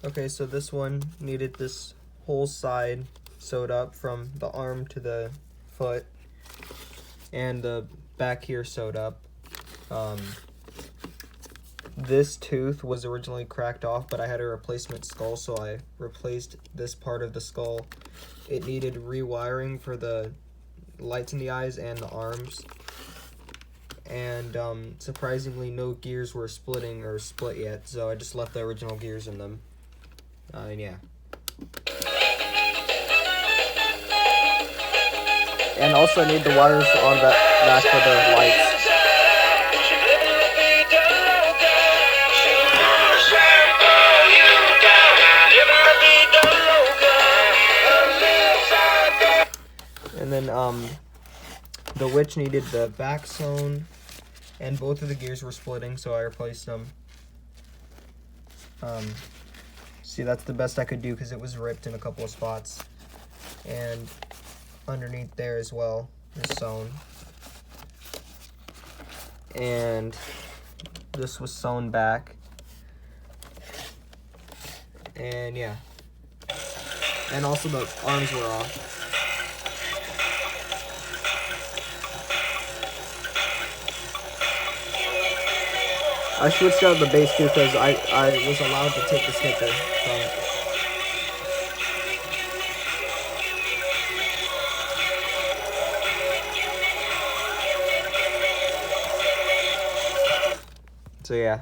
Okay, so this one needed this whole side sewed up from the arm to the foot, and the back here sewed up. This tooth was originally cracked off, but I had a replacement skull, so I replaced this part of the skull. It needed rewiring for the lights in the eyes and the arms. And surprisingly, no gears were splitting or split yet, so I just left the original gears in them. And yeah. And also I need the wires on the back for the lights. And then the witch needed the back sewn, and both of the gears were splitting, so I replaced them. See, that's the best I could do because it was ripped in a couple of spots. And underneath there as well is sewn. And this was sewn back. And yeah. And also the arms were off. I switched out the base too because I was allowed to take the sticker from it. So yeah.